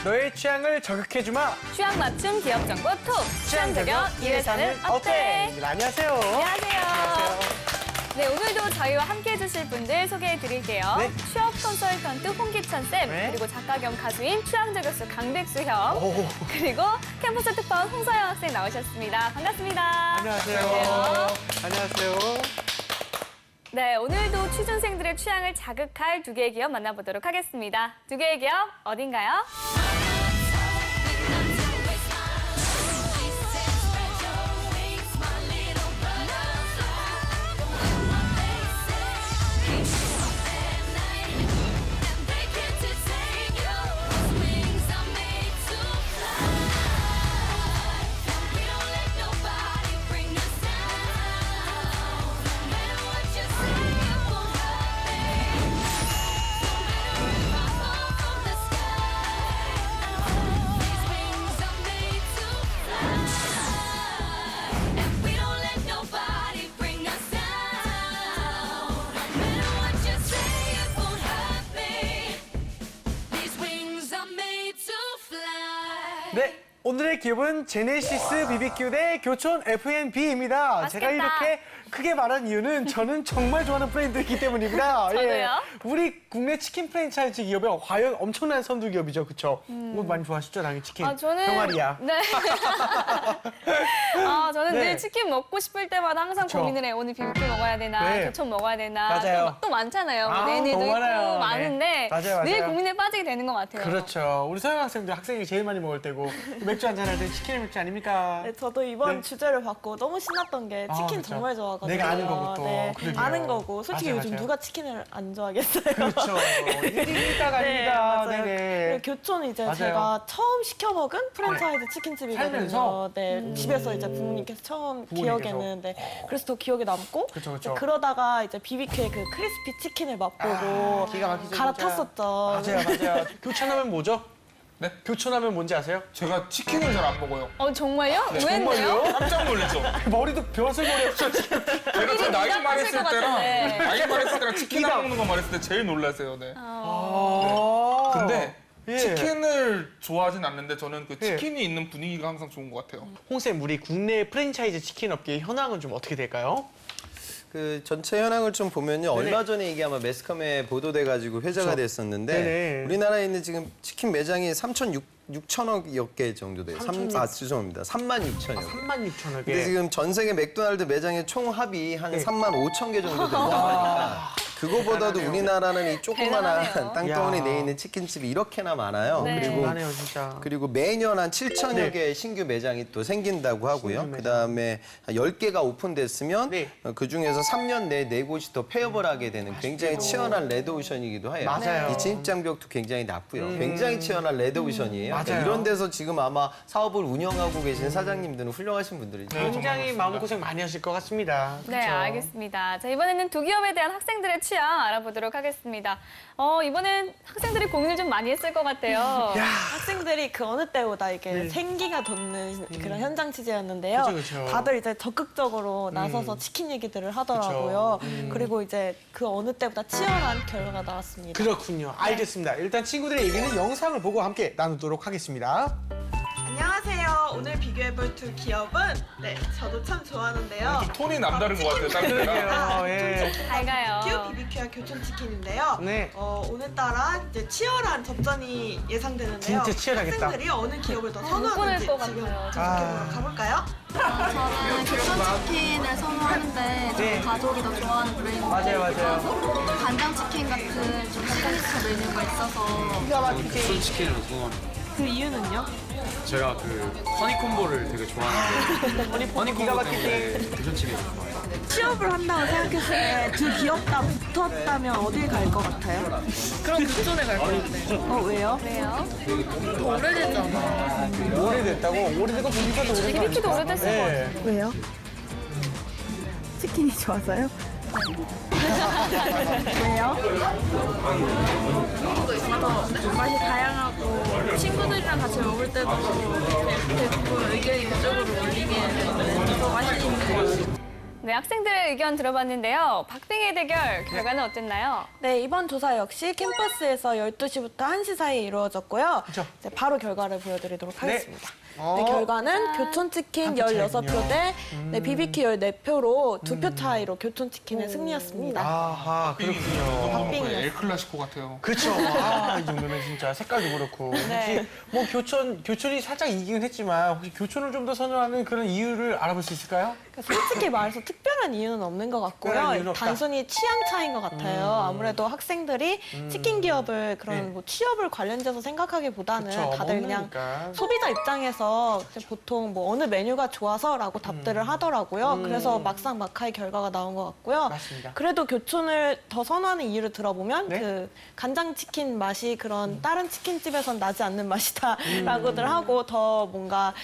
너의 취향을 저격해주마. 취향 맞춤 기업 정보 톡. 취향 저격 이 회사는 어때? 네, 안녕하세요. 안녕하세요. 네, 오늘도 저희와 함께 해주실 분들 소개해 드릴게요. 네. 취업 컨설턴트 홍기천 쌤, 네. 그리고 작가 겸 가수인 취향 저격수 강백수 형, 오. 그리고 캠퍼스 특파원 홍서영 학생 나오셨습니다. 반갑습니다. 안녕하세요. 안녕하세요. 네, 오늘도 취준생들의 취향을 자극할 두 개의 기업 만나보도록 하겠습니다. 두 개의 기업 어딘가요? 네, 오늘의 기업은 제네시스 BBQ 대 교촌 F&B입니다. 맛있겠다. 제가 이렇게 크게 말한 이유는 저는 정말 좋아하는 브랜드이기 때문입니다. 저도요. 우리 국내 치킨 프랜차이즈 기업이 과연 엄청난 선두 기업이죠, 그렇죠? 많이 좋아하시죠, 당연히 치킨. 저는 병아리야. 네. 저는 네. 늘 치킨 먹고 싶을 때마다 항상 그쵸. 고민을 해요. 오늘 BBQ 먹어야 되나, 네. 교촌 먹어야 되나. 맞아요. 또 많잖아요. 뭐 아, 내니도 너무 있고 많아요. 네. 많은데 맞아요, 늘 맞아요. 고민에 빠지게 되는 것 같아요. 그렇죠. 우리 서영 학생도 학생이 제일 많이 먹을 때고 맥주 한잔 할 때 치킨의 맥주 아닙니까? 네, 저도 이번 네. 주제를 받고 너무 신났던 게 치킨 그쵸. 정말 좋아하거든요. 내가 아는 거고 또. 네, 그러게요. 아는 거고. 솔직히 맞아요, 요즘 맞아요. 누가 치킨을 안 좋아하겠어요. 그렇죠. 1인이다가 네, 아닙니다. 맞아요. 네네. 그리고 교촌은 이제 맞아요. 제가 처음 시켜 먹은 프랜차이즈 치킨집이거든요. 살면서? 네, 집에서 이제 부모님께서 처음 부모님께서. 기억에는 그래서 더 기억에 남고. 그쵸, 그쵸. 그러다가 이제 BBQ의 그 크리스피 치킨을 맛보고 기가 막히죠, 진짜. 갈아탔었죠. 맞아요. 교촌하면 뭐죠? 네? 교촌하면 뭔지 아세요? 제가 치킨을 잘 안 먹어요. 정말요? 네, 왜인데요? 깜짝 놀랐죠. 머리도 벼슬머리였죠. 제가 제 나이 미담 말했을 하실 것 때랑 같은데. 나이 말했을 때랑 치킨 안 미담. 먹는 거 말했을 때 제일 놀라세요. 네. 근데 근데 치킨을 좋아하진 않는데 저는 그 예. 치킨이 있는 분위기가 항상 좋은 것 같아요. 홍쌤, 우리 국내 프랜차이즈 치킨 업계의 현황은 좀 어떻게 될까요? 그 전체 현황을 좀 보면요. 얼마 전에 이게 아마 매스컴에 보도돼가지고 회자가 그렇죠. 됐었는데 네네. 우리나라에 있는 지금 치킨 매장이 6천억여 개 정도 돼요. 죄송합니다. 36,000여 개. 36,000억 근데 개. 지금 전 세계 맥도날드 매장의 총 합이 한 네. 35,000 개 정도 된다고 하니까 그거보다도 우리나라는 이 조그만한 대단하네요. 땅덩어리 야. 내에 있는 치킨집이 이렇게나 많아요. 네. 대단하네요, 진짜. 그리고 매년 한 7천여 네. 개의 신규 매장이 또 생긴다고 하고요. 신규 매장. 그다음에 10개가 오픈됐으면 네. 그중에서 3년 내에 4곳이 더 폐업을 하게 되는 굉장히 치열한 레드오션이기도 해요. 맞아요. 이 진입장벽도 굉장히 낮고요. 굉장히 치열한 레드오션이에요. 맞아요. 이런 데서 지금 아마 사업을 운영하고 계신 사장님들은 훌륭하신 분들이죠. 굉장히 마음고생 많이 하실 것 같습니다. 네, 그쵸? 알겠습니다. 자, 이번에는 두 기업에 대한 학생들의 취향 알아보도록 하겠습니다. 이번엔 학생들이 고민을 좀 많이 했을 것 같아요. 학생들이 그 어느 때보다 이게 네. 생기가 돋는 그런 현장 취재였는데요. 그쵸, 그쵸. 다들 이제 적극적으로 나서서 치킨 얘기들을 하더라고요. 그쵸. 그리고 이제 그 어느 때보다 치열한 결과가 나왔습니다. 그렇군요. 알겠습니다. 일단 친구들의 얘기는 영상을 보고 함께 나누도록 하겠습니다. 안녕하세요. 오늘 비교해볼 두 기업은 저도 참 좋아하는데요. 좀 톤이 남다른 것 같아요. 다른 데랑. 예. 잘 가요. 큐 BBQ와 교촌치킨인데요. 네. 오늘따라 이제 치열한 접전이 예상되는데요. 진짜 치열하겠다. 학생들이 어느 기업을 더 못 선호하는지 보낼 것 지금 같아요. 분석해보러 가볼까요? 저는 교촌치킨을 선호하는데 네. 저희 가족이 더 좋아하는 브랜드 맞아요. 간장치킨 같은 좀 시그니처 메뉴가 있어서 교촌치킨을 선호합니다. 그 이유는요? 제가 그 허니콤보를 되게 좋아하는데 기가 허니콤보 막히지. 때문에 교촌치킨을 좋아해요. 취업을 한다고 생각했을 때 두 기업 다 붙었다면 어딜 갈 것 같아요? 그럼 교촌에 갈 건데. 왜요? 왜요? 오래됐다고? 오래되고 보니까 더 오래된 거 BBQ도 아닙니까? 오래됐을 것 같아요. 왜요? 치킨이 좋아서요? 왜요? 맛이 다양하고 친구들이랑 같이 먹을 때도 대부분 의견이 그쪽으로 몰리게 되는데 더 맛이 있는 것 같아요. 네, 학생들의 의견 들어봤는데요. 박빙의 대결 결과는 어땠나요? 네, 이번 조사 역시 캠퍼스에서 12시부터 1시 사이에 이루어졌고요. 그쵸. 이제 바로 결과를 보여드리도록 하겠습니다. 어. 네, 결과는 교촌치킨 한표 16표 대 네, BBQ 14표로 2표 차이로 교촌치킨의 승리였습니다. 아하, 이 그렇군요. 정도면 빙이었어요. 엘 클라시코 같아요. 그렇죠. 이 정도면 진짜 색깔도 그렇고. 네. 혹시 뭐 교촌이 살짝 이기긴 했지만 혹시 교촌을 좀 더 선호하는 그런 이유를 알아볼 수 있을까요? 그러니까 솔직히 말해서 특별한 이유는 없는 것 특별한 같고요. 이유는 없다. 단순히 취향 차이인 것 같아요. 아무래도 학생들이 치킨 기업을 그런 네. 뭐 취업을 관련돼서 생각하기보다는 그쵸, 다들 그냥 먹으니까. 소비자 입장에서 이제 보통 뭐 어느 메뉴가 좋아서라고 답들을 하더라고요. 그래서 막상 막하의 결과가 나온 것 같고요. 맞습니다. 그래도 교촌을 더 선호하는 이유를 들어보면 네? 그 간장 치킨 맛이 그런 다른 치킨집에선 나지 않는 맛이다라고들 하고 더 뭔가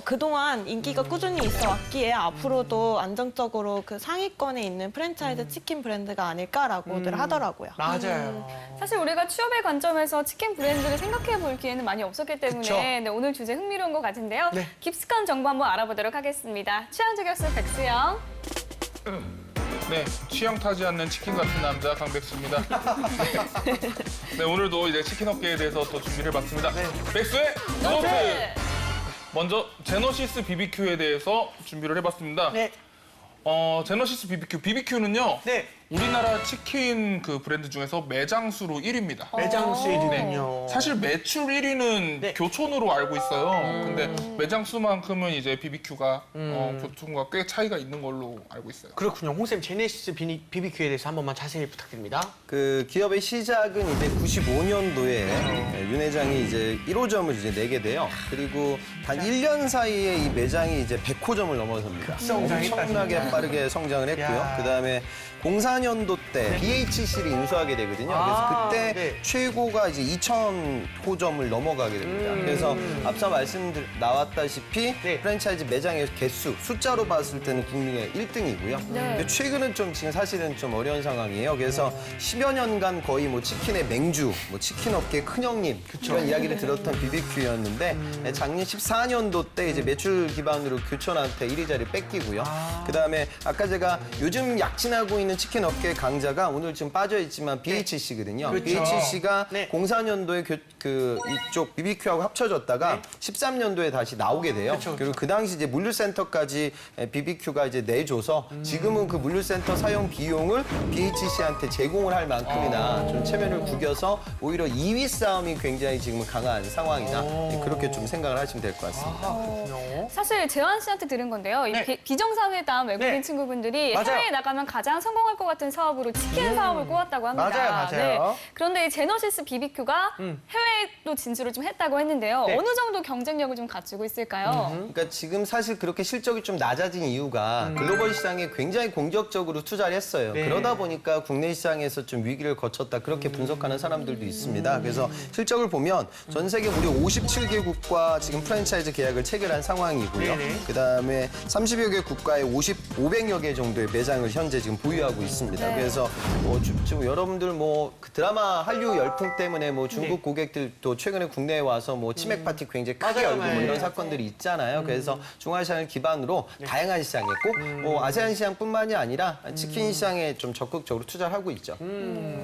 그동안 인기가 꾸준히 있어 왔기에 앞으로도 안정적으로 그 상위권에 있는 프랜차이즈 치킨 브랜드가 아닐까라고들 하더라고요. 맞아요. 사실 우리가 취업의 관점에서 치킨 브랜드를 생각해 볼 기회는 많이 없었기 때문에 그쵸. 네, 오늘 주제 흥미로운 것 같은데요. 네. 깊숙한 정보 한번 알아보도록 하겠습니다. 취향 저격수 백수영. 네, 취향 타지 않는 치킨 같은 남자 강백수입니다. 네, 오늘도 이제 치킨 업계에 대해서 또 준비를 해봤습니다. 백수의 노트! 먼저 제너시스 BBQ에 대해서 준비를 해봤습니다. 네. 제너시스 BBQ는요. 네. 우리나라 치킨 그 브랜드 중에서 매장 수로 1위입니다. 매장 수일이군요. 사실 매출 1위는 네. 교촌으로 알고 있어요. 근데 매장 수만큼은 이제 BBQ가 교촌과 꽤 차이가 있는 걸로 알고 있어요. 그렇군요. 홍쌤 제네시스 BBQ에 대해서 한 번만 자세히 부탁드립니다. 그 기업의 시작은 이제 95년도에 윤 회장이 이제 1호점을 이제 내게 돼요. 그리고 단 1년 사이에 이 매장이 이제 100호점을 넘어섭니다. 급성장했다, 엄청나게 진짜. 빠르게 성장을 했고요. 야. 그다음에 04년도 때 BHC를 인수하게 되거든요. 아, 그래서 그때 네. 최고가 이제 2,000호점을 넘어가게 됩니다. 그래서 앞서 나왔다시피 네. 프랜차이즈 매장의 개수, 숫자로 봤을 때는 국민의 1등이고요. 네. 최근은 좀 지금 사실은 좀 어려운 상황이에요. 그래서 10여 년간 거의 뭐 치킨의 맹주, 뭐 치킨 업계 큰형님 이런 이야기를 들었던 BBQ였는데 작년 14년도 때 이제 매출 기반으로 교촌한테 1위 자리를 뺏기고요. 그다음에 아까 제가 요즘 약진하고 있는 치킨 업계 강자가 오늘 지금 빠져 있지만 BHC거든요. 그렇죠. BHC가 네. 04년도에 이쪽 BBQ하고 합쳐졌다가 13년도에 다시 나오게 돼요. 그쵸. 그리고 그 당시 이제 물류센터까지 BBQ가 이제 내줘서 지금은 그 물류센터 사용 비용을 BHC한테 제공을 할 만큼이나 좀 체면을 구겨서 오히려 2위 싸움이 굉장히 지금은 강한 상황이다. 그렇게 좀 생각을 하시면 될 것 같습니다. 그렇군요. 사실 재환 씨한테 들은 건데요. 이 네. 비정상회담 외국인 네. 친구분들이 맞아요. 해외에 나가면 가장 성공할 것 같은 사업으로 치킨 사업을 꼽았다고 합니다. 맞아요. 그런데 이 제너시스 BBQ가 해외도 진출을 좀 했다고 했는데요. 네. 어느 정도 경쟁력을 좀 갖추고 있을까요? 그러니까 지금 사실 그렇게 실적이 좀 낮아진 이유가 글로벌 시장에 굉장히 공격적으로 투자를 했어요. 네. 그러다 보니까 국내 시장에서 좀 위기를 거쳤다 그렇게 분석하는 사람들도 있습니다. 그래서 실적을 보면 전 세계 무려 57개국과 지금 프랜차이즈 계약을 체결한 상황이고요. 네네. 그다음에 30여 개 국가에 500여 개 정도의 매장을 현재 지금 보유하고 있습니다. 네. 그래서 지금 여러분들 그 드라마 한류 열풍 때문에 중국 네. 고객들도 최근에 국내에 와서 치맥 파티 굉장히 크게 맞아요, 열고 맞아요. 이런 사건들이 있잖아요. 그래서 중화시장을 기반으로 다양한 시장에 꼭 아세안 시장뿐만이 아니라 치킨 시장에 좀 적극적으로 투자를 하고 있죠.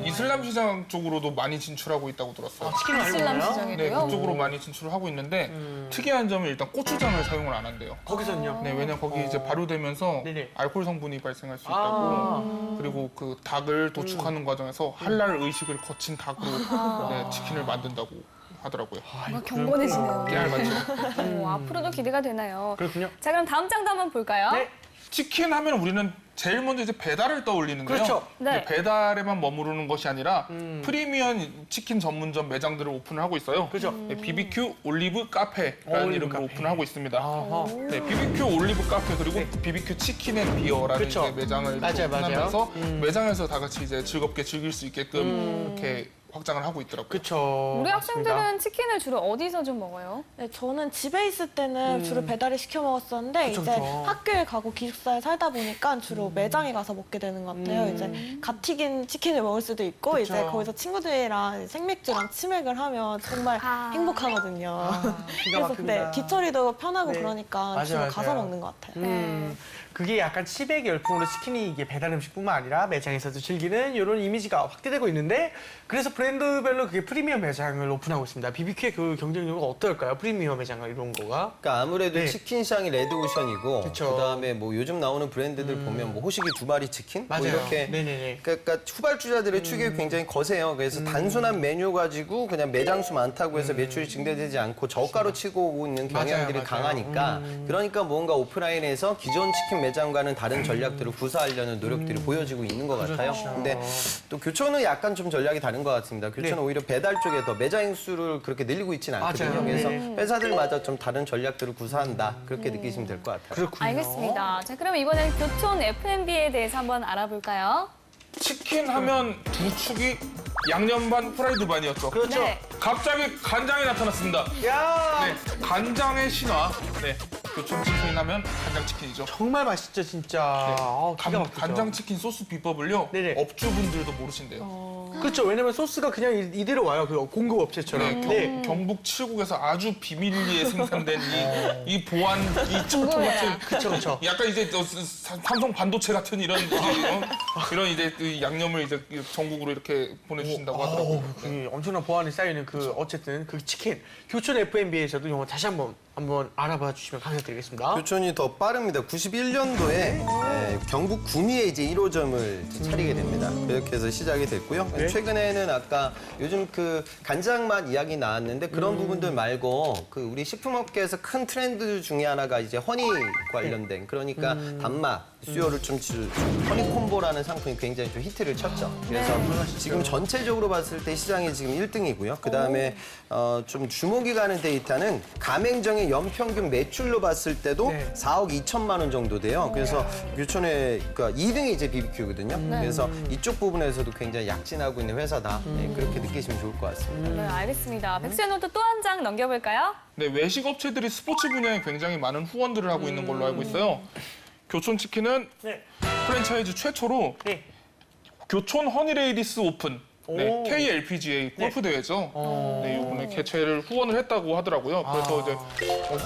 이슬람 시장 쪽으로도 많이 진출하고 있다고 들었어요. 치킨을 알고 이슬람 있나요? 시장에도요? 네, 그쪽으로 많이 진출을 하고 있는데 특이한 점은 일단 고추장을 사용을 안 한대요. 거기서는요? 네, 왜냐면 거기 이제 발효되면서 네네. 알코올 성분이 발생할 수 있다고. 그리고 그 닭을 도축하는 과정에서 할랄 의식을 거친 닭으로 네, 치킨을 만든다고 하더라고요. 정말 경건해지네요. 깨알 맞죠? 앞으로도 기대가 되나요? 그렇군요. 자, 그럼 다음 장도 한번 볼까요? 네. 치킨 하면 우리는 제일 먼저 이제 배달을 떠올리는데요. 그렇죠. 네. 배달에만 머무르는 것이 아니라 프리미엄 치킨 전문점 매장들을 오픈을 하고 있어요. 그렇죠. 네, BBQ 올리브 카페라는 올리브 이름으로 카페. 오픈을 하고 있습니다. 아하. 네, BBQ 올리브 카페 그리고 BBQ 치킨 앤 비어라는 그렇죠. 이제 매장을 맞아요, 오픈하면서 매장에서 다 같이 이제 즐겁게 즐길 수 있게끔 이렇게 확장을 하고 있더라고요. 그렇죠. 우리 맞습니다. 학생들은 치킨을 주로 어디서 좀 먹어요? 네, 저는 집에 있을 때는 주로 배달을 시켜 먹었었는데 그쵸, 이제 그쵸. 학교에 가고 기숙사에 살다 보니까 주로 매장에 가서 먹게 되는 것 같아요. 이제 갓 튀긴 치킨을 먹을 수도 있고 그쵸. 이제 거기서 친구들이랑 생맥주랑 치맥을 하면 정말 행복하거든요. 기가 그래서 막힙니다. 네, 뒤처리도 편하고 네. 그러니까 맞아요, 주로 가서 맞아요. 먹는 것 같아요. 그게 약간 치백 열풍으로 치킨이 이게 배달 음식뿐만 아니라 매장에서도 즐기는 이런 이미지가 확대되고 있는데 그래서 브랜드별로 그게 프리미엄 매장을 오픈하고 있습니다. BBQ의 그 경쟁력은 어떨까요? 프리미엄 매장을 이런 거가. 그러니까 아무래도 네. 치킨 시장이 레드오션이고 그쵸. 그다음에 뭐 요즘 나오는 브랜드들 보면 뭐 호식이 2마리 치킨 뭐 맞아요. 이렇게 네네네. 그러니까 후발주자들의 추격이 굉장히 거세요. 그래서 단순한 메뉴 가지고 그냥 매장 수 많다고 해서 매출이 증대되지 않고 저가로 치고 오고 있는 경향들이 맞아요. 강하니까 그러니까 뭔가 오프라인에서 기존 치킨 매장과는 다른 전략들을 구사하려는 노력들이 보여지고 있는 것 같아요. 그렇죠. 근데 또 교촌은 약간 좀 전략이 다른 것 같습니다. 교촌은 네. 오히려 배달 쪽에 더 매장 수를 그렇게 늘리고 있지는 않거든요. 맞아요. 그래서 네. 회사들마다 좀 다른 전략들을 구사한다. 그렇게 느끼시면 될 것 같아요. 그렇군요. 알겠습니다. 자, 그럼 이번엔 교촌 F&B에 대해서 한번 알아볼까요? 치킨 하면 두 축이 양념 반, 프라이드 반이었죠. 그렇죠. 네. 갑자기 간장이 나타났습니다. 야 네, 간장의 신화. 네, 교촌 치킨 하면 간장 치킨이죠. 정말 맛있죠 진짜. 아, 기가 막히죠. 간장 치킨 소스 비법을요. 네네. 업주분들도 모르신대요. 그렇죠. 왜냐면 소스가 그냥 이대로 와요. 그 공급 업체처럼. 네, 경북 칠곡에서 아주 비밀리에 생산된 이 보안 이 첩통 같은 그렇죠. 약간 이제 삼성 반도체 같은 이런 이런 이제 그 양념을 이제 전국으로 이렇게 보내주신다고 하더라고요. 그 엄청난 보안이 쌓여있는 그 어쨌든 그 치킨 교촌 F&B에서도 이거 다시 한번 알아봐 주시면 감사드리겠습니다. 교촌이 더 빠릅니다. 91년도에 경북 구미에 이제 1호점을 차리게 됩니다. 그렇게 해서 시작이 됐고요. 네. 최근에는 아까 요즘 그 간장 맛 이야기 나왔는데 그런 부분들 말고 그 우리 식품업계에서 큰 트렌드 중에 하나가 이제 허니 관련된 그러니까 단맛 수요를 좀 허니 콤보라는 상품이 굉장히 좀 히트를 쳤죠. 그래서 지금 전체적으로 봤을 때 시장이 지금 1등이고요. 그다음에 좀 주목이 가는 데이터는 가맹점의 연평균 매출로 봤을 때도 네. 4억 2천만 원 정도 돼요. 그래서 교촌의 그러니까 2등이 이제 BBQ거든요. 그래서 이쪽 부분에서도 굉장히 약진하고 있는 회사다. 네, 그렇게 느끼시면 좋을 것 같습니다. 네, 알겠습니다. 백수의 노트 또 한 장 넘겨볼까요? 네, 외식 업체들이 스포츠 분야에 굉장히 많은 후원들을 하고 있는 걸로 알고 있어요. 교촌 치킨은 네. 프랜차이즈 최초로 네. 교촌 허니레이디스 오픈 네, 오. KLPGA 골프 대회죠. 네, 이번에 개최를 후원을 했다고 하더라고요. 그래서 이제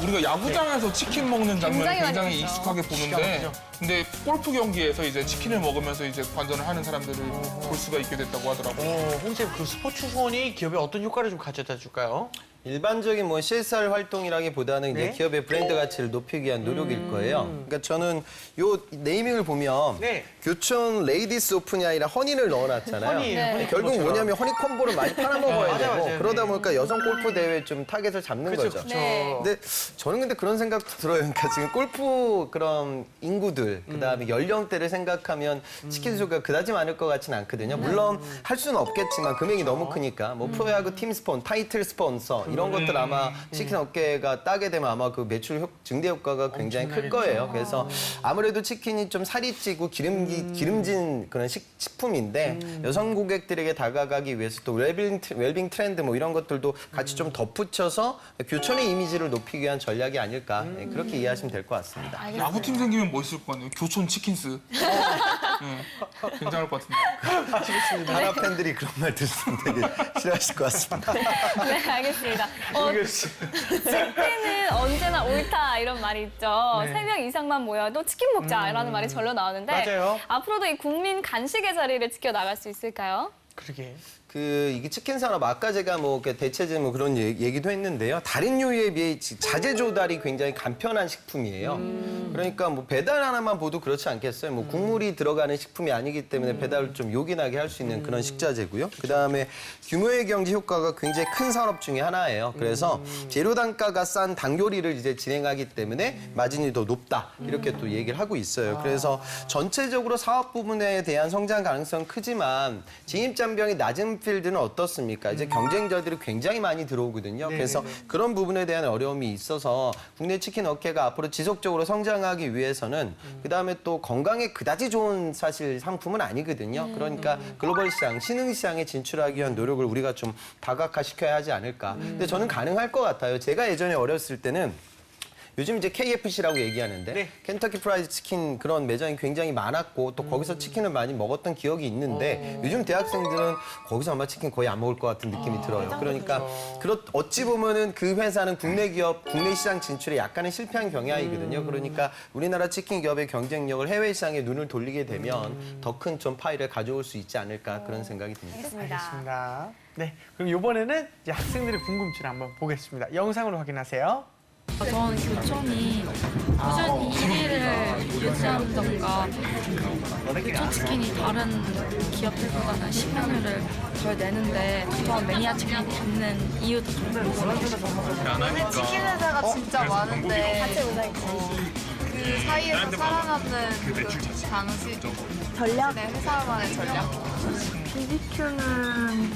우리가 야구장에서 치킨 먹는 장면을 굉장히 굉장히 많이 봤죠. 익숙하게 보는데, 기가 근데 골프 경기에서 이제 치킨을 먹으면서 이제 관전을 하는 사람들을 볼 수가 있게 됐다고 하더라고요. 홍쌤 그 스포츠 후원이 기업에 어떤 효과를 좀 가져다 줄까요? 일반적인 뭐 CSR 활동이라기보다는 네. 이제 기업의 브랜드 가치를 높이기 위한 노력일 거예요. 그러니까 저는 요 네이밍을 보면 네. 교촌 레이디스 오픈이 아니라 허니를 넣어놨잖아요. 허니, 네. 허니 결국 콤보처럼. 뭐냐면 허니 콤보를 많이 팔아먹어야 맞아요, 되고 맞아요. 그러다 네. 보니까 여성 골프 대회에 좀 타겟을 잡는 그렇죠, 거죠. 그렇죠. 네. 근데 저는 근데 그런 생각도 들어요. 그러니까 지금 골프 그런 인구들 그다음에 연령대를 생각하면 치킨 수가 그다지 많을 것 같지는 않거든요. 물론 할 수는 없겠지만 금액이 너무 크니까 뭐 프로야구 팀 스폰, 타이틀 스폰서 이런 것들 아마 치킨 업계가 따게 되면 아마 그 매출 증대 효과가 굉장히 클 거예요. 그래서 아무래도 치킨이 좀 살이 찌고 기름진 그런 식품인데 여성 고객들에게 다가가기 위해서 또 웰빙 트렌드 뭐 이런 것들도 같이 좀 덧붙여서 교촌의 이미지를 높이기 위한 전략이 아닐까 네, 그렇게 이해하시면 될 것 같습니다. 야구팀 생기면 멋있을 것 같네요. 교촌 치킨스. 네, 굉장할 것 같은데. 하나 팬들이 그런 말 들으면 되게 싫어하실 것 같습니다. 네, 알겠습니다. 치킨은 언제나 옳다 이런 말이 있죠. 네. 3명 이상만 모여도 치킨 먹자라는 말이 절로 나오는데 맞아요. 앞으로도 이 국민 간식의 자리를 지켜나갈 수 있을까요? 그러게. 이게 치킨 산업 아까 제가 뭐 대체제 뭐 그런 얘기도 했는데요. 다른 요리에 비해 자재 조달이 굉장히 간편한 식품이에요. 그러니까 뭐 배달 하나만 봐도 그렇지 않겠어요. 뭐 국물이 들어가는 식품이 아니기 때문에 배달을 좀 요긴하게 할 수 있는 그런 식자재고요. 그다음에 규모의 경제 효과가 굉장히 큰 산업 중에 하나예요. 그래서 재료 단가가 싼 닭 요리를 이제 진행하기 때문에 마진이 더 높다. 이렇게 또 얘기를 하고 있어요. 그래서 전체적으로 사업 부분에 대한 성장 가능성은 크지만 진입장벽이 낮은 필드는 어떻습니까? 이제 경쟁자들이 굉장히 많이 들어오거든요. 그래서 그런 부분에 대한 어려움이 있어서 국내 치킨 업계가 앞으로 지속적으로 성장하기 위해서는 그다음에 또 건강에 그다지 좋은 사실 상품은 아니거든요. 그러니까 글로벌 시장, 신흥 시장에 진출하기 위한 노력을 우리가 좀 다각화시켜야 하지 않을까. 근데 저는 가능할 것 같아요. 제가 예전에 어렸을 때는 요즘 이제 KFC라고 얘기하는데 네. 켄터키 프라이드 치킨 그런 매장이 굉장히 많았고 또 거기서 치킨을 많이 먹었던 기억이 있는데 요즘 대학생들은 거기서 아마 치킨 거의 안 먹을 것 같은 느낌이 들어요. 그러니까 어찌 보면은 그 회사는 국내 기업, 국내 시장 진출에 약간은 실패한 경향이거든요. 그러니까 우리나라 치킨 기업의 경쟁력을 해외 시장에 눈을 돌리게 되면 더 큰 좀 파이를 가져올 수 있지 않을까 그런 생각이 듭니다. 알겠습니다. 네, 그럼 이번에는 이제 학생들의 궁금증을 한번 보겠습니다. 영상으로 확인하세요. 저는 교촌이 꾸준히 1위를 유지하는 점과 교촌 치킨이 다른 기업들보다는 식면율을 덜 내는데 두터운 매니아 치킨이 있는 이유도 좀 궁금해요. 치킨 회사가 진짜 많은데 그 사이에서 살아남는 그 방식 전략? 네, 회사만의 전략. BBQ는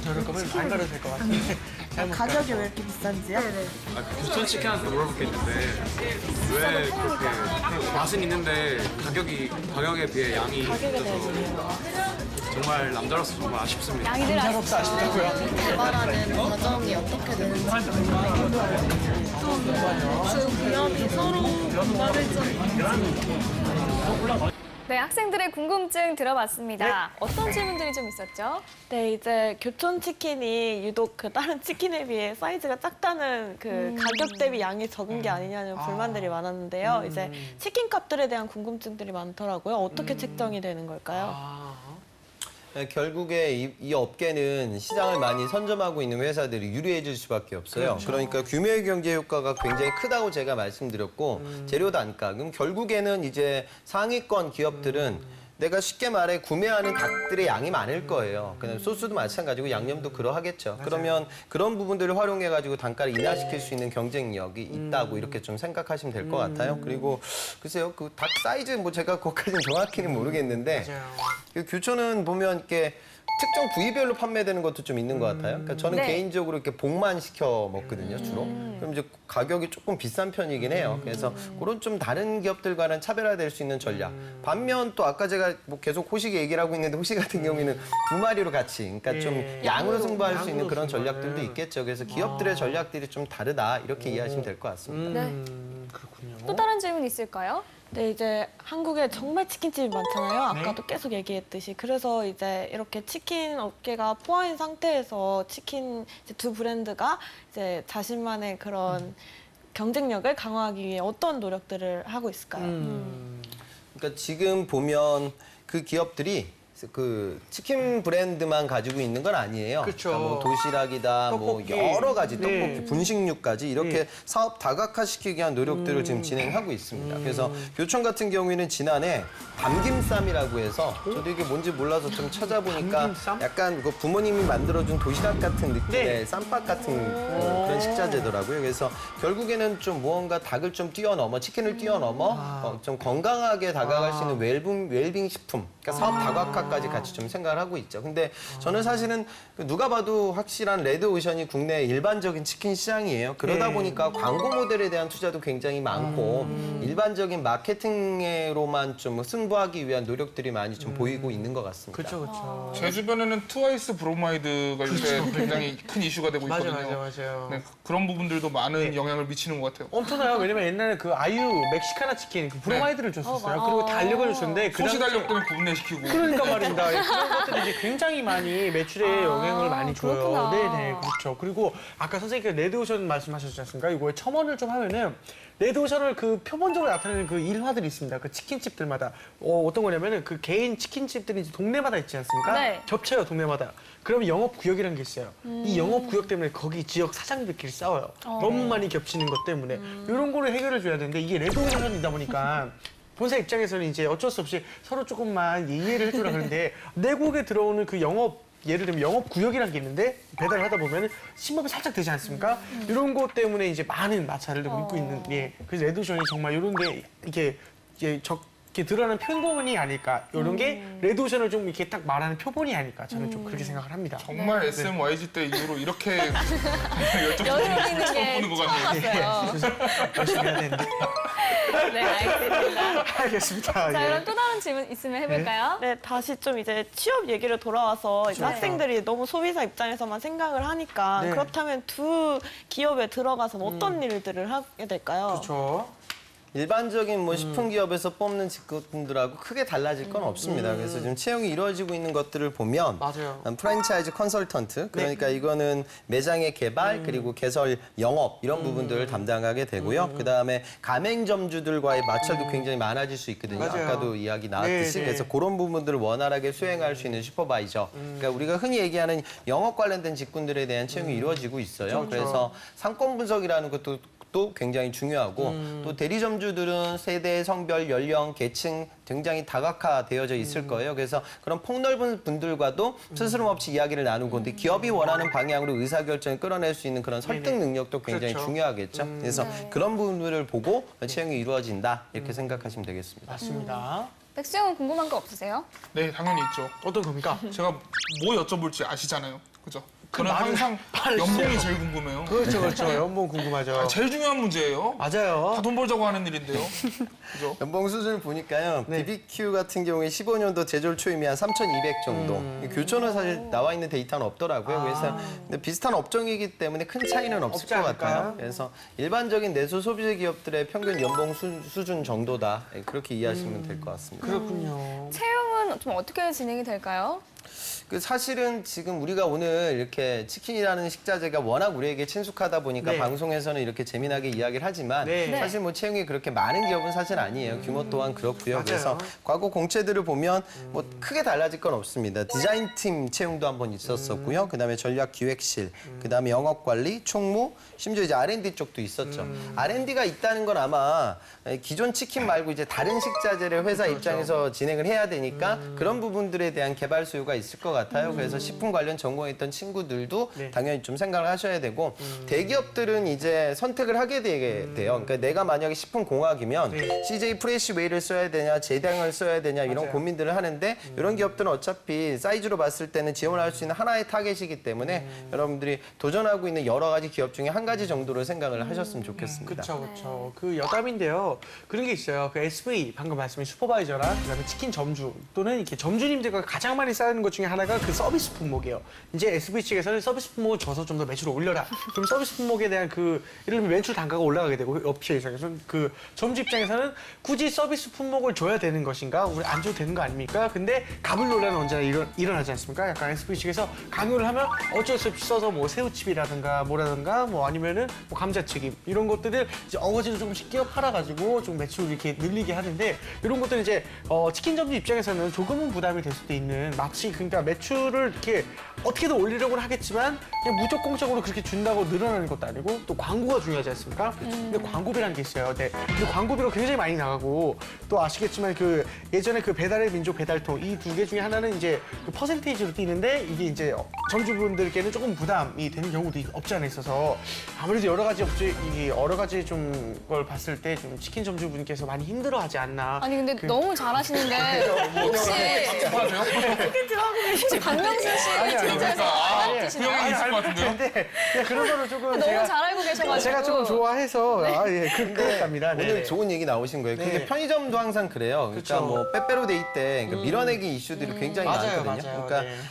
저럴 거면 안 가려도 될 것 같은데. 가격이 왜 이렇게 비싼지요? 교촌 치킨한테 물어볼 게 있는데 왜 그렇게 맛은 있는데 가격에 비해 양이 없어서 정말 남자로서 정말 아쉽습니다. 양이들 없어 아쉽다고요? 개발하는 과정이 어떻게 되는지 두 기업이 서로 뭔가를 좀 네, 학생들의 궁금증 들어봤습니다. 어떤 질문들이 좀 있었죠? 네, 이제 교촌 치킨이 유독 그 다른 치킨에 비해 사이즈가 작다는 그 가격 대비 양이 적은 게 아니냐는 불만들이 많았는데요. 이제 치킨 값들에 대한 궁금증들이 많더라고요. 어떻게 책정이 되는 걸까요? 결국에 이 업계는 시장을 많이 선점하고 있는 회사들이 유리해질 수밖에 없어요. 그러니까 규모의 경제 효과가 굉장히 크다고 제가 말씀드렸고 재료 단가. 그럼 결국에는 이제 상위권 기업들은 내가 쉽게 말해 구매하는 닭들의 양이 많을 거예요. 그냥 소스도 마찬가지고 양념도 그러하겠죠. 그러면 그런 부분들을 활용해가지고 단가를 인하시킬 수 있는 경쟁력이 있다고 이렇게 좀 생각하시면 될 것 같아요. 그리고 글쎄요, 그 닭 사이즈 뭐 제가 그것까지는 정확히는 모르겠는데 그 교촌은 보면 이렇게 특정 부위별로 판매되는 것도 좀 있는 것 같아요. 그러니까 저는 네. 개인적으로 이렇게 복만 시켜 먹거든요, 주로. 그럼 이제 가격이 조금 비싼 편이긴 해요. 그래서 그런 좀 다른 기업들과는 차별화될 수 있는 전략. 반면 또 아까 제가 뭐 계속 호식 얘기를 하고 있는데 호식 같은 경우에는 두 마리로 같이, 그러니까 좀 양으로 승부할 수 있는 그런 전략들도 있겠죠. 그래서 기업들의 전략들이 좀 다르다 이렇게 이해하시면 될 것 같습니다. 네. 그렇군요. 또 다른 질문 있을까요? 네, 이제 한국에 정말 치킨집이 많잖아요. 아까도 계속 얘기했듯이. 그래서 이제 이렇게 치킨 업계가 포화인 상태에서 치킨 이제 두 브랜드가 이제 자신만의 그런 경쟁력을 강화하기 위해 어떤 노력들을 하고 있을까요? 그러니까 지금 보면 그 기업들이 그 치킨 브랜드만 가지고 있는 건 아니에요. 그쵸. 그러니까 뭐 도시락이다, 떡볶이. 뭐 여러 가지 떡볶이, 네. 분식류까지 이렇게 사업 다각화시키기 위한 노력들을 지금 진행하고 있습니다. 그래서 교촌 같은 경우에는 지난해 밤김쌈이라고 해서 저도 이게 뭔지 몰라서 좀 찾아보니까 밤김쌈? 약간 그 부모님이 만들어준 도시락 같은 느낌의 네. 쌈밥 같은 그런 식자재더라고요. 그래서 결국에는 좀 무언가 닭을 좀 뛰어넘어, 치킨을 뛰어넘어 좀 건강하게 다가갈 수 있는 웰빙 식품, 그러니까 사업 다각화까지 같이 좀 생각을 하고 있죠. 근데 저는 사실은 누가 봐도 확실한 레드오션이 국내 일반적인 치킨 시장이에요. 그러다 네. 보니까 광고 모델에 대한 투자도 굉장히 많고 일반적인 마케팅으로만 좀 승부하기 위한 노력들이 많이 좀 보이고 있는 것 같습니다. 그렇죠, 그렇죠. 제 주변에는 트와이스 브로마이드가 요새 굉장히 큰 이슈가 되고 맞아, 있거든요. 맞아요. 네, 그런 부분들도 많은 영향을 미치는 것 같아요. 엄청나요. 왜냐면 옛날에 그 아이유 멕시카나 치킨 그 브로마이드를 줬었어요. 그리고 다 알려줬었는데 그 소시 당시에- 달력 때문에 구분해시키고. 그러니까 말입니다. 예, 그런 것들이 이제 굉장히 많이 매출에 영향을 많이 줘요. 그렇구나. 네네, 그렇죠. 그리고 아까 선생님께서 레드오션 말씀하셨지 않습니까? 이거에 첨언을 좀 하면은 레드오션을 그 표본적으로 나타내는 그 일화들이 있습니다. 그 치킨집들마다. 어떤 거냐면은 그 개인 치킨집들이 이제 동네마다 있지 않습니까? 네. 겹쳐요, 동네마다. 그러면 영업구역이라는 게 있어요. 이 영업구역 때문에 거기 지역 사장들끼리 싸워요. 너무 많이 겹치는 것 때문에. 이런 거를 해결해 줘야 되는데 이게 레드오션이다 보니까 본사 입장에서는 이제 어쩔 수 없이 서로 조금만 이해를 해주라 그러는데 내국에 들어오는 그 영업 예를 들면 영업구역이라는 게 있는데 배달을 하다 보면 침범이 살짝 되지 않습니까? 이런 것 때문에 이제 많은 마찰을 일고 있는, 예. 그래서 레드오션이 정말 이런 데 이렇게 이렇게 드러나는 표본이 아닐까. 이런 게 레드오션을 좀 이렇게 딱 말하는 표본이 아닐까. 저는 좀 그렇게 생각을 합니다. 정말 SMYG 때 이후로 이렇게 열정 여유로운 있는 처음 게 보는 것 처음 같네요. 봤어요. 열심히 해야 되는데. 네, 알겠습니다. 알겠습니다. 자, 예. 그럼 또 다른 질문 있으면 해볼까요? 네, 다시 좀 이제 취업 얘기를 돌아와서 이제 학생들이 너무 소비자 입장에서만 생각을 하니까 네. 그렇다면 두 기업에 들어가서 어떤 일들을 하게 될까요? 그렇죠. 일반적인 뭐 식품 기업에서 뽑는 직군들하고 크게 달라질 건 없습니다. 그래서 지금 채용이 이루어지고 있는 것들을 보면 맞아요. 프랜차이즈 컨설턴트, 그러니까 이거는 매장의 개발 그리고 개설 영업 이런 부분들을 담당하게 되고요. 그다음에 가맹점주들과의 마찰도 굉장히 많아질 수 있거든요. 맞아요. 아까도 이야기 나왔듯이. 네, 네. 그래서 그런 부분들을 원활하게 수행할 수 있는 슈퍼바이저. 그러니까 우리가 흔히 얘기하는 영업 관련된 직군들에 대한 채용이 이루어지고 있어요. 그렇죠. 그래서 상권 분석이라는 것도 또 굉장히 중요하고 또 대리점주들은 세대, 성별, 연령, 계층 굉장히 다각화되어져 있을 거예요. 그래서 그런 폭넓은 분들과도 스스럼 없이 이야기를 나누고 근데 기업이 원하는 방향으로 의사결정을 끌어낼 수 있는 그런 설득 능력도 굉장히 그렇죠. 중요하겠죠. 그래서 그런 부분들을 보고 채용이 이루어진다 이렇게 생각하시면 되겠습니다. 맞습니다. 백수영은 궁금한 거 없으세요? 네, 당연히 있죠. 어떤 겁니까? 제가 뭐 여쭤볼지 아시잖아요. 그죠? 저는 말을- 항상 말을 연봉이 주세요. 제일 궁금해요. 그렇죠, 그렇죠. 연봉 궁금하죠. 제일 중요한 문제예요. 맞아요. 다 돈 벌자고 하는 일인데요. 그죠? 연봉 수준을 보니까요. 네. BBQ 같은 경우에 15년도 제졸 초임이 한 3,200 정도. 교촌은 사실 나와 있는 데이터는 없더라고요. 그래서 근데 비슷한 업종이기 때문에 큰 차이는 없을 없지 것 않을까요? 같아요. 그래서 일반적인 내수 소비재 기업들의 평균 연봉 수준 정도다. 그렇게 이해하시면 될 것 같습니다. 그렇군요. 채용은 좀 어떻게 진행이 될까요? 그 사실은 지금 우리가 오늘 이렇게 치킨이라는 식자재가 워낙 우리에게 친숙하다 보니까 네. 방송에서는 이렇게 재미나게 이야기를 하지만 네. 사실 뭐 채용이 그렇게 많은 기업은 사실 아니에요. 규모 또한 그렇고요. 맞아요. 그래서 과거 공채들을 보면 뭐 크게 달라질 건 없습니다. 디자인팀 채용도 한번 있었었고요. 그다음에 전략기획실, 그다음에 영업관리, 총무, 심지어 이제 R&D 쪽도 있었죠. R&D가 있다는 건 아마 기존 치킨 말고 이제 다른 식자재를 회사 입장에서 진행을 해야 되니까 그런 부분들에 대한 개발 수요가 있을 것 같아요. 그래서 식품 관련 전공했던 친구들도 네. 당연히 좀 생각을 하셔야 되고 대기업들은 이제 선택을 하게 되게 돼요. 그러니까 내가 만약에 식품공학이면 네. CJ 프레시웨이를 써야 되냐, 제당을 써야 되냐 이런 맞아요. 고민들을 하는데 이런 기업들은 어차피 사이즈로 봤을 때는 지원할 수 있는 하나의 타겟이기 때문에 여러분들이 도전하고 있는 여러 가지 기업 중에 한 가지 정도로 생각을 하셨으면 좋겠습니다. 그렇죠, 그렇죠. 그 여담인데요. 그런 게 있어요. 그 SV 방금 말씀하신 슈퍼바이저랑 그다음에 치킨 점주 또는 이렇게 점주님들과 가장 많이 쌓이는 것 중에 하나가 그 서비스 품목이에요. 이제 SV 측에서는 서비스 품목을 줘서 좀 더 매출을 올려라. 그럼 서비스 품목에 대한 그 예를 들면 매출 단가가 올라가게 되고 업체 입장에서는 그 점주 입장에서는 굳이 서비스 품목을 줘야 되는 것인가? 우리 안 줘도 되는 거 아닙니까? 근데 갑을 논란은 언제나 일어나지 않습니까? 약간 SV 측에서 강요를 하면 어쩔 수 없이 써서 뭐 새우칩이라든가 뭐라든가 뭐 아니면은 뭐 감자튀김 이런 것들을 이제 어거지로 조금씩 끼워 팔아가지고 좀 매출을 이렇게 늘리게 하는데 이런 것들은 이제 치킨 점주 입장에서는 조금은 부담이 될 수도 있는 마치 그러니까 매출을 이렇게 어떻게든 올리려고는 하겠지만 그냥 무조건적으로 그렇게 준다고 늘어나는 것도 아니고 또 광고가 중요하지 않습니까? 근데 광고비라는 게 있어요. 네. 근데 광고비가 굉장히 많이 나가고 또 아시겠지만 그 예전에 그 배달의 민족 배달통 이 두 개 중에 하나는 이제 그 퍼센테이지로 뛰는데 이게 이제 점주분들께는 조금 부담이 되는 경우도 없지 않아 있어서 아무래도 여러 가지 업체 이게 여러 가지 좀 걸 봤을 때 좀 치킨 점주분께서 많이 힘들어하지 않나. 아니 근데 너무 잘하시는데 혹시 혹시 박명수 씨 진짜에서 그 드시나요? 형이 있을 것 같은데요? 근데 그런 거를 조금 너무 잘 알고 계셔가지고 제가 조금 좋아해서 그렇답니다. 오늘 네. 좋은 얘기 나오신 거예요. 근데 네. 편의점도 항상 그래요. 그러니까 그쵸. 뭐 빼빼로데이 때 그러니까 밀어내기 이슈들이 굉장히 맞아요, 많거든요. 맞아요.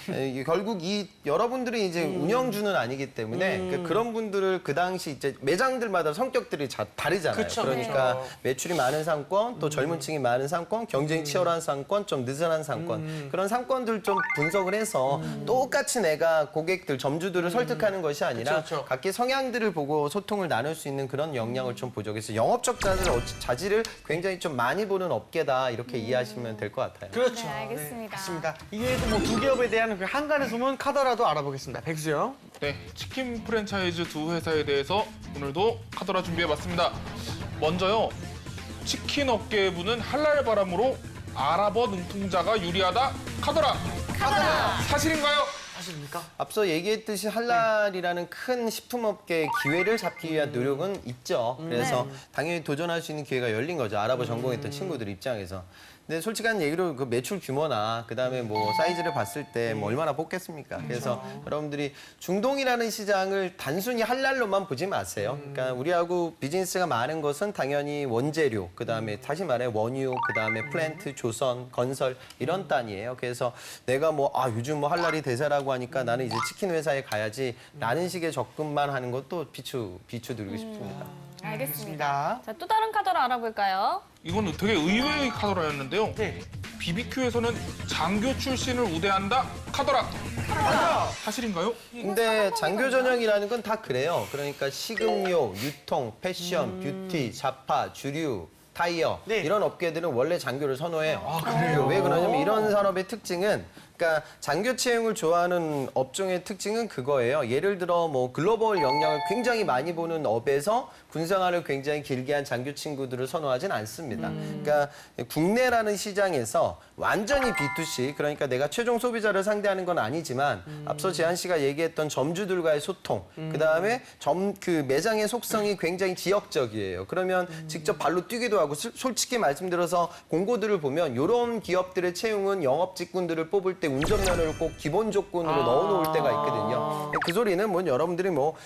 그러니까 이게 결국 이 여러분들이 이제 운영주는 아니기 때문에 그러니까 그런 분들을 그 당시 이제 매장들마다 성격들이 다르잖아요. 그쵸, 그러니까 그쵸. 매출이 많은 상권, 또 젊은 층이 많은 상권, 경쟁이 치열한 상권, 좀 느슨한 상권 그런 상권들 좀 분석을 해서 똑같이 내가 고객들, 점주들을 설득하는 것이 아니라 그쵸, 그쵸. 각기 성향들을 보고 소통을 나눌 수 있는 그런 역량을 좀 보죠. 그래서 영업적 자질을 굉장히 좀 많이 보는 업계다 이렇게 이해하시면 될 것 같아요. 그렇죠. 네, 알겠습니다. 맞습니다. 이외에도 뭐 두 기업에 대한 그 한간의 소문 카더라도 알아보겠습니다. 백수영. 네, 치킨 프랜차이즈 두 회사에 대해서 오늘도 카더라 준비해봤습니다. 먼저요, 치킨 업계부는 할랄 바람으로 아랍어 능통자가 유리하다. 카더라. 사실인가요? 사실입니까? 앞서 얘기했듯이 할랄이라는 큰 식품업계의 기회를 잡기 위한 노력은 있죠. 그래서 당연히 도전할 수 있는 기회가 열린 거죠. 아랍어 전공했던 친구들 입장에서. 근데 솔직한 얘기로 그 매출 규모나 그다음에 뭐 사이즈를 봤을 때 뭐 얼마나 뽑겠습니까? 그래서 여러분들이 중동이라는 시장을 단순히 할랄로만 보지 마세요. 그러니까 우리하고 비즈니스가 많은 것은 당연히 원재료, 그다음에 다시 말해 원유, 그다음에 플랜트, 조선, 건설 이런 단위예요. 그래서 내가 뭐 요즘 뭐 할랄이 대세라고 하니까 나는 이제 치킨 회사에 가야지라는 식의 접근만 하는 것도 비추드리고 싶습니다. 알겠습니다. 자, 또 다른 카더라 알아볼까요? 이건 되게 의외의 카더라였는데요. 네. BBQ에서는 장교 출신을 우대한다 카더라. 사실인가요? 근데 장교 전형이라는 건 다 그래요. 그러니까 식음료, 유통, 패션, 뷰티, 잡화, 주류, 타이어 네. 이런 업계들은 원래 장교를 선호해요. 그래요? 왜 그러냐면 이런 산업의 특징은 그러니까 장교 채용을 좋아하는 업종의 특징은 그거예요. 예를 들어 뭐 글로벌 영향을 굉장히 많이 보는 업에서 군생활을 굉장히 길게 한 장교 친구들을 선호하진 않습니다. 그러니까 국내라는 시장에서 완전히 B2C, 그러니까 내가 최종 소비자를 상대하는 건 아니지만 앞서 재한 씨가 얘기했던 점주들과의 소통, 그다음에 그 매장의 속성이 굉장히 지역적이에요. 그러면 직접 발로 뛰기도 하고 솔직히 말씀드려서 공고들을 보면 이런 기업들의 채용은 영업 직군들을 뽑을 때 운전면허를 꼭 기본 조건으로 넣어놓을 때가 있거든요. 그 소리는 뭐 여러분들이 뭐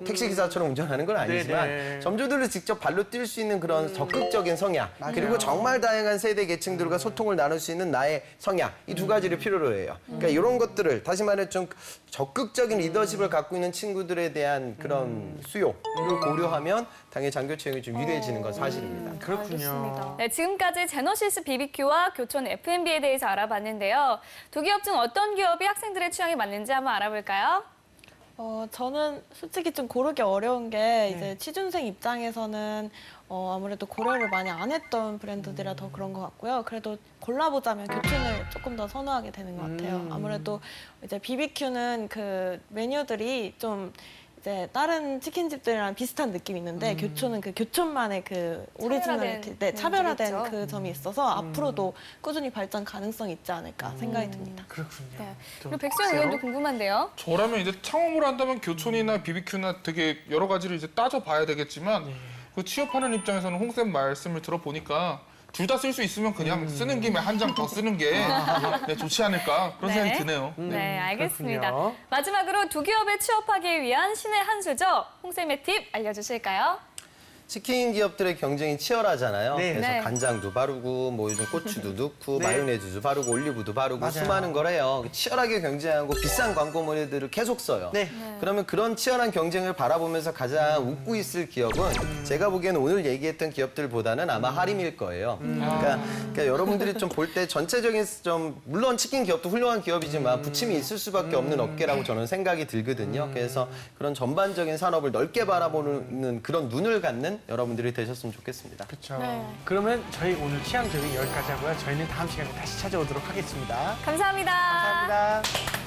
택시 기사처럼 운전하는 건 아니지만 네네. 점주들을 직접 발로 뛸 수 있는 그런 적극적인 성향, 그리고 정말 다양한 세대 계층들과 소통을 나눌 수 있는 나의 성향, 이 두 가지를 필요로 해요. 그러니까 이런 것들을 다시 말해 좀 적극적인 리더십을 갖고 있는 친구들에 대한 그런 수요를 고려하면 당연히 장교 채용이 좀 유리해지는 건 사실입니다. 그렇군요. 네, 지금까지 제너시스 BBQ와 교촌 F&B에 대해서 알아봤는데요. 두 기업 중 어떤 기업이 학생들의 취향에 맞는지 한번 알아볼까요? 저는 솔직히 좀 고르기 어려운 게 이제 취준생 입장에서는 아무래도 고려를 많이 안 했던 브랜드들이라 더 그런 것 같고요. 그래도 골라보자면 교촌을 조금 더 선호하게 되는 것 같아요. 아무래도 이제 BBQ는 그 메뉴들이 좀 이제 다른 치킨집들이랑 비슷한 느낌이 있는데 교촌은 그 교촌만의 그 오리지널, 차별화된 메뉴들이 그 점이 있어서 앞으로도 꾸준히 발전 가능성이 있지 않을까 생각이 듭니다. 그렇군요. 네. 또 그리고 백수영 의원도 궁금한데요. 저라면 이제 창업을 한다면 교촌이나 BBQ나 되게 여러 가지를 이제 따져봐야 되겠지만 그 취업하는 입장에서는 홍쌤 말씀을 들어보니까 둘 다 쓸 수 있으면 그냥 쓰는 김에 한 장 더 쓰는 게 좋지 않을까 그런 생각이 드네요. 네, 알겠습니다. 그렇군요. 마지막으로 두 기업에 취업하기 위한 신의 한 수죠. 홍쌤의 팁 알려주실까요? 치킨 기업들의 경쟁이 치열하잖아요. 네. 그래서 네. 간장도 바르고 뭐 요즘 고추도 넣고 네. 마요네즈도 바르고 올리브도 바르고 맞아요. 수많은 걸 해요. 치열하게 경쟁하고 비싼 광고물들을 계속 써요. 네. 그러면 그런 치열한 경쟁을 바라보면서 가장 웃고 있을 기업은 제가 보기에는 오늘 얘기했던 기업들보다는 아마 하림일 거예요. 그러니까 여러분들이 좀 볼 때 전체적인 좀 물론 치킨 기업도 훌륭한 기업이지만 부침이 있을 수밖에 없는 업계라고 저는 생각이 들거든요. 그래서 그런 전반적인 산업을 넓게 바라보는 그런 눈을 갖는 여러분들이 되셨으면 좋겠습니다. 그렇죠. 그러면 저희 오늘 취향 저기 여기까지 하고요. 저희는 다음 시간에 다시 찾아오도록 하겠습니다. 감사합니다. 감사합니다.